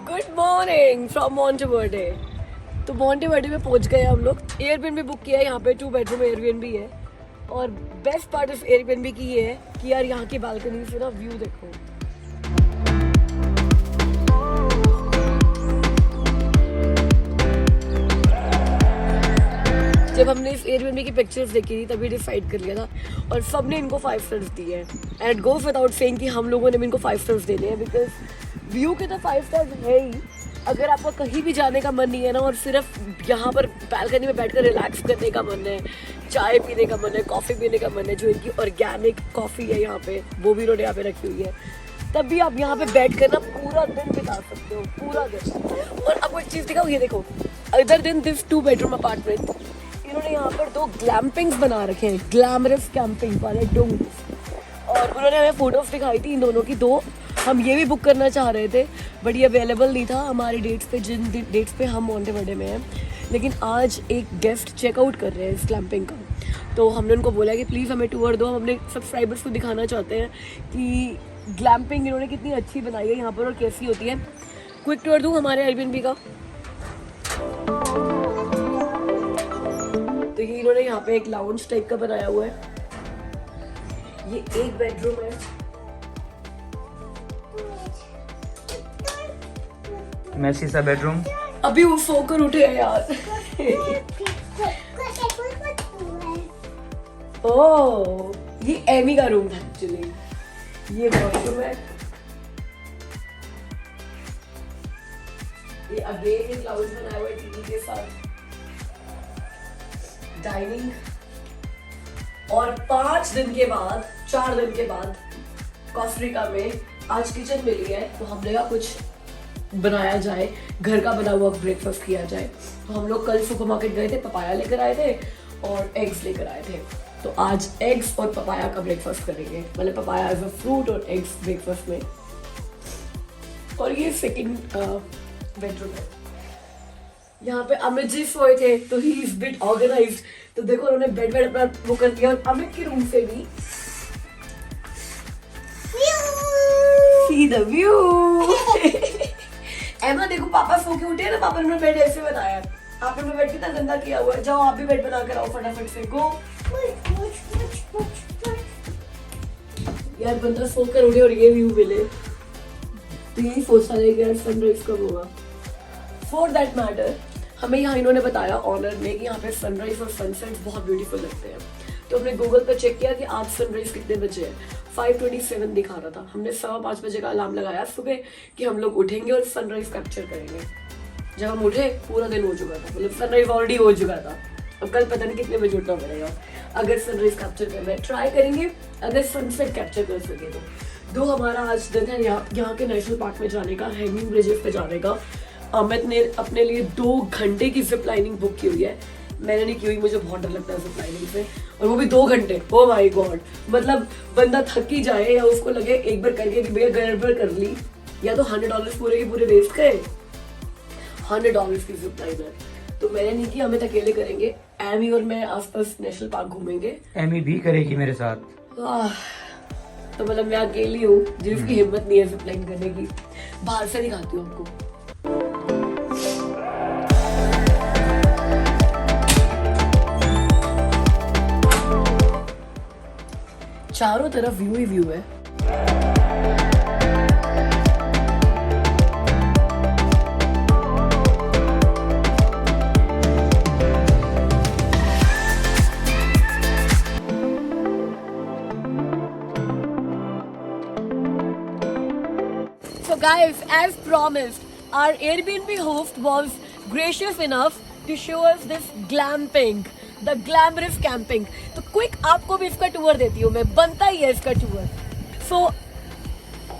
Good morning from मॉन्टेवर्डे। तो मॉन्टेवर्डे में पहुंच गए हम लोग। एयरबीएनबी बुक किया है, यहाँ पे 2 बेडरूम एयरबीएनबी है। और बेस्ट पार्ट ऑफ एयरबीएनबी की ये है कि यार यहाँ की बालकनी से ना व्यू देखो। जब हमने इस एयरबीएनबी की पिक्चर्स देखी थी तभी डिसाइड कर लिया था, और सबने इनको 5 स्टार्स दिए हैं। And it goes without saying कि हम लोगों ने भी इनको 5 स्टार्स देने हैं, बिकॉज व्यू के तो 5 स्टार्स है ही। अगर आपको कहीं भी जाने का मन नहीं है ना, और सिर्फ यहाँ पर बैल्कनी में बैठकर रिलैक्स करने का मन है, चाय पीने का मन है, कॉफ़ी पीने का मन है, जो इनकी ऑर्गेनिक कॉफ़ी है यहाँ पे, वो भी इन्होंने यहाँ पे रखी हुई है, तब भी आप यहाँ पे बैठ कर ना पूरा दिन बिता सकते हो, पूरा दिन। और आपको एक चीज़ दिखाओ, ये देखो, other than this 2 bedroom apartment, इन्होंने यहाँ पर 2 ग्लैम्पिंग्स बना रखे हैं, ग्लैमरस कैंपिंग वाले डोंग्स। और उन्होंने हमें फोटोज दिखाई थी इन दोनों की 2। हम ये भी बुक करना चाह रहे थे बट ये अवेलेबल नहीं था हमारी डेट्स पे, जिन डेट्स पे हम मॉन्टेवर्डे में हैं। लेकिन आज एक गेस्ट चेकआउट कर रहे हैं इस ग्लैम्पिंग का, तो हमने उनको बोला कि प्लीज़ हमें टूर दो। हम अपने सब्सक्राइबर्स को दिखाना चाहते हैं कि ग्लैम्पिंग इन्होंने कितनी अच्छी बनाई है यहाँ पर और कैसी होती है। क्विक टूर दूँ हमारे एयरबीएनबी का। तो ये इन्होंने यहाँ पे एक लाउंज टाइप का बनाया हुआ है। ये 1 बेडरूम है। मैसी सा बेडरूम। अभी वो सोकर उठे हैं यार। ओह, ये एमी का रूम था एक्चुअली। ये वॉशरूम है। ये अगेन एक लाउंज बनाया हुआ है टीवी के साथ, डाइनिंग। और 4 दिन के बाद कोस्टारिका में आज किचन मिली है, तो हमने कहा कुछ बनाया जाए, घर का बना हुआ ब्रेकफास्ट किया जाए। तो हम लोग कल सुपरमार्केट गए थे, पपाया लेकर आए थे और एग्स लेकर आए थे। तो आज एग्स और पपाया का ब्रेकफास्ट करेंगे, मतलब पपाया एज अ फ्रूट और एग्स ब्रेकफास्ट में। और ये सेकंड बेडरूम है। यहाँ पे अमित जी सोए थे, तो ही इज बिट ऑर्गेनाइज्ड। तो देखो उन्होंने बेड अपना वो कर दिया। और अमित के रूम से भी सी द व्यू। एमा देखो, पापा सो के उठे हैं ना, पापा ने बेड ऐसे बनाया है। आपने बेड कितना गंदा किया हुआ है। जाओ आप भी बेड बना कर आओ फटाफट से, गो। यार बंदा सोकर उठे और ये व्यू मिले, तो यही सोचता है कि यार सनराइज कब होगा। फॉर दैट मैटर हमें यहाँ इन्होंने बताया ऑनर में कि यहाँ पे सनराइज और सनसेट बहुत ब्यूटीफुल लगते हैं। तो हमने गूगल पर चेक किया कि आज सनराइज कितने बजे है। 5:27 दिखा रहा था। हमने 5:15 बजे का अलार्म लगाया सुबह कि हम लोग उठेंगे और सनराइज कैप्चर करेंगे। जब हम उठे पूरा दिन हो चुका था, मतलब सनराइज ऑलरेडी हो चुका था। अब कल पता नहीं कितने बजे उठना पड़ेगा। अगर सनराइज कैप्चर करना है ट्राई करेंगे, अगर सनसेट कैप्चर कर सके तो। 2 हमारा आज दिन है यहाँ के नेशनल पार्क में जाने का, हैंगिंग ब्रिजेस पे जाने का। अमित ने अपने लिए 2 घंटे की जिप लाइनिंग बुक की हुई है। मैंने नहीं की हुई, मुझे बहुत डर लगता है जिप लाइनिंग से, और वो भी 2 घंटे। ओ माय गॉड, मतलब बंदा थक ही जाए या उसको लगे एक बार करके कि भैया गड़बड़ कर ली, या तो $100 पूरे के पूरे वेस्ट गए। $100 की जिप लाइनर तो मैंने नहीं की, हमें अकेले करेंगे। एमी और मैं आसपास नेशनल पार्क घूमेंगे। एमी भी करेगी मेरे साथ। तो मतलब मैं अकेली हूँ जिसकी हिम्मत नहीं है जिप लाइन करने की। बाहर से दिखाती हूँ आपको। चारों तरफ व्यू ही व्यू है। So guys, as promised, our Airbnb host was gracious enough to show us this glamping, the glamorous camping. तो क्विक आपको भी इसका टूर देती हूँ मैं, बनता ही है इसका tour. So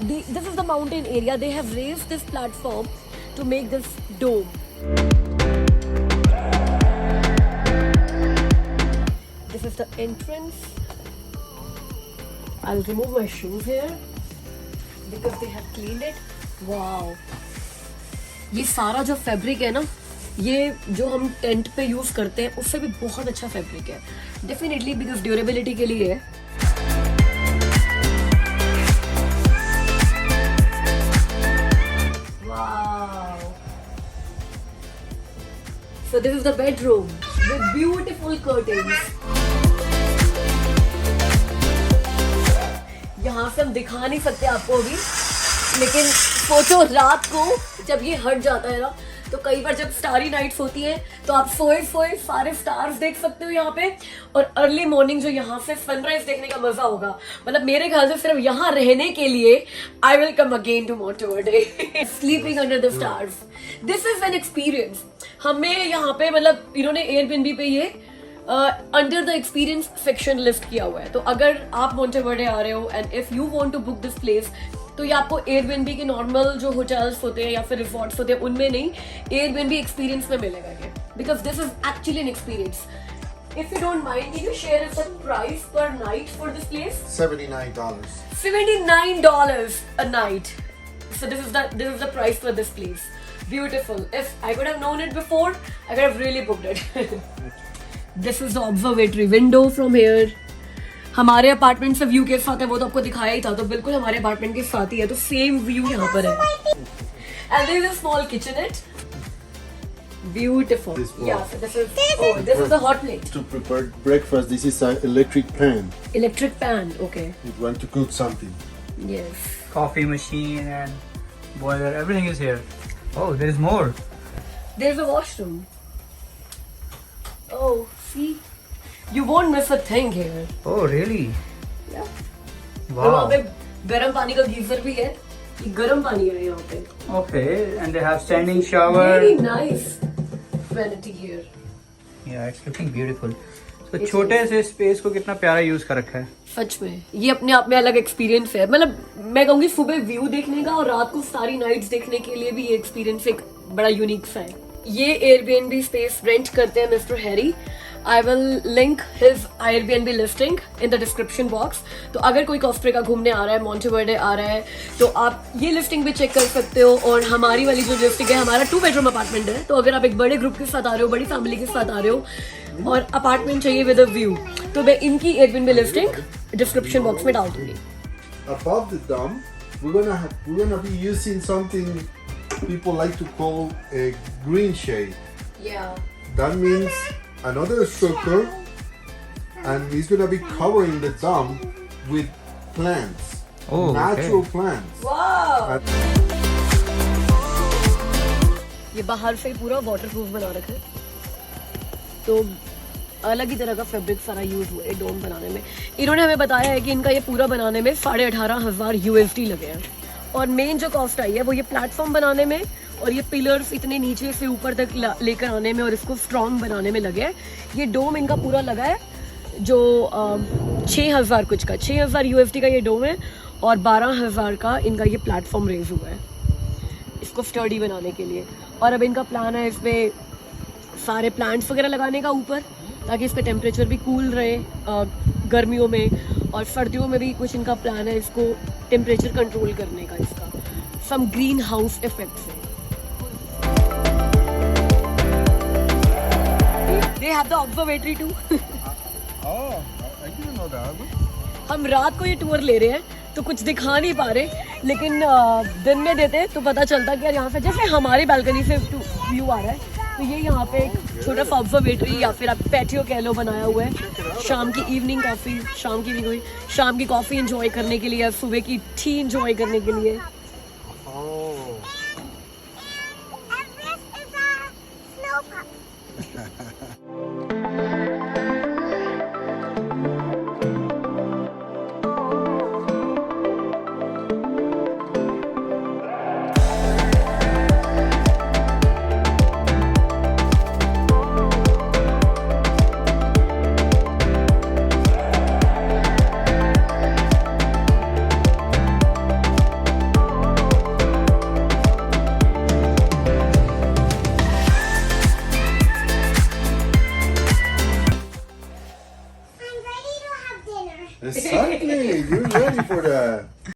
this is the mountain area. They have raised this platform to make this dome. This is the entrance. I'll remove my shoes here because they have cleaned it. Wow. ये सारा जो fabric है ना, ये जो हम tent पे use करते हैं उससे भी बहुत अच्छा फैब्रिक है, डेफिनेटली बिकॉज ड्यूरेबिलिटी के लिए है। Wow, so this is the bedroom with beautiful curtains। यहाँ से हम दिखा नहीं सकते आपको अभी, लेकिन सोचो रात को जब ये हट जाता है ना, तो कई बार जब स्टारी नाइट्स होती हैं तो आप सोए सोए सारे स्टार्स देख सकते हो यहाँ पे, और अर्ली मॉर्निंग जो यहाँ से सनराइज देखने का मजा होगा, मतलब मेरे ख्याल से सिर्फ यहाँ रहने के लिए I will come again to Monteverde, sleeping under the stars, this is an experience. हमें यहाँ पे मतलब इन्होंने एयरबीएनबी पे ये under the experience section list किया हुआ है, तो अगर आप मोंटेवर्डे आ रहे हो and if you want to book this place, तो ये आपको एयरबीएनबी के नॉर्मल जो होटल्स होते हैं या फिर रिसॉर्ट्स होते हैं उनमें नहीं, एयरबीएनबी एक्सपीरियंस में मिलेगा ये, because this is actually an experience. If you don't mind, can you share us the price per night for this place? $79. $79 a night. So this is the price for this place. Beautiful. If I could have known it before, I could have really booked it. This is the observatory window from here. हमारे apartment से view के साथ है, वो तो आपको दिखाया ही था, तो बिल्कुल हमारे अपार्टमेंट के साथ ही है, तो सेम व्यू यहाँ पर है। And there is a small kitchenette. Beautiful. This one. Yeah, so this is a hot plate. To prepare breakfast, this is an electric pan. Electric pan, okay. You want to cook something. Yes. Coffee machine and boiler, everything is here. Oh, there is more. There's a washroom. Oh, see? You won't miss a thing here. Oh, really? Yeah. और वहाँ Wow. पे गर्म पानी का geyser भी है, ये गर्म पानी है यहाँ पे। Okay, and they have standing shower. Very nice vanity here. Yeah, it's looking beautiful. तो It छोटे से स्पेस को कितना प्यारा यूज कर रखा है। सच में ये अपने आप में अलग एक्सपीरियंस है, मतलब मैं कहूँगी सुबह व्यू देखने का और रात को सारी नाइट्स देखने के लिए भी ये एक्सपीरियंस एक बड़ा यूनिक सा है। ये एयरबीएनबी स्पेस रेंट करते हैं mister Harry. I will link his Airbnb listing in the description box. तो अगर कोई कोस्टा घूमने आ रहा है, मोंटेवर्डे आ रहा है, तो आप ये लिस्टिंग भी चेक कर सकते हो। और हमारी वाली जो लिस्टिंग है, हमारा 2 बेडरूम अपार्टमेंट है, तो अगर आप एक बड़े ग्रुप के साथ आ रहे हो, बड़ी फैमिली के साथ आ रहे हो और अपार्टमेंट चाहिए विद अ व्यू, तो मैं इनकी एयरबीएनबी लिस्टिंग डिस्क्रिप्शन बॉक्स में डाल दूंगी। Above the dome, we're gonna be using something people like to call a green shade. That means another structure, and it's gonna be covering the dome with plants, Oh, natural okay. plants. वाह! And ये बाहर से पूरा waterproof बना रखा है, तो अलग ही तरह का फैब्रिक सारा यूज हुआ है डोम बनाने में। इन्होंने हमें बताया है कि इनका ये पूरा बनाने में 18,500 USD लगे हैं, और मेन जो कॉस्ट आई है वो ये प्लेटफॉर्म बनाने में और ये पिलर्स इतने नीचे से ऊपर तक लेकर आने में और इसको स्ट्रॉन्ग बनाने में लगे हैं। ये डोम इनका पूरा लगा है जो 6,000 कुछ का, 6,000 USD का ये डोम है, और 12,000 का इनका ये प्लेटफॉर्म रेज हुआ है इसको स्टर्डी बनाने के लिए। और अब इनका प्लान है इसमें सारे प्लांट्स वगैरह लगाने का ऊपर, ताकि इसका टेम्परेचर भी कूल रहे गर्मियों में, और सर्दियों में भी कुछ इनका प्लान है इसको टेम्परेचर कंट्रोल करने का, इसका सम ग्रीन हाउस इफेक्ट से। They have the observatory too. oh, I didn't know that. हम रात को ये टूर ले रहे हैं तो कुछ दिखा नहीं पा रहे, लेकिन दिन में देते तो पता चलता कि यार यहाँ से जैसे हमारी बालकनी से व्यू आ रहा है, तो ये यहाँ पे एक छोटा सा ऑब्जर्वेटरी या फिर आप पैटियो कह लो बनाया हुआ है। शाम की इवनिंग कॉफ़ी, शाम की कॉफ़ी इंजॉय करने के लिए या सुबह की टी इंजॉय करने के लिए। Oh. And this is a snow puppy.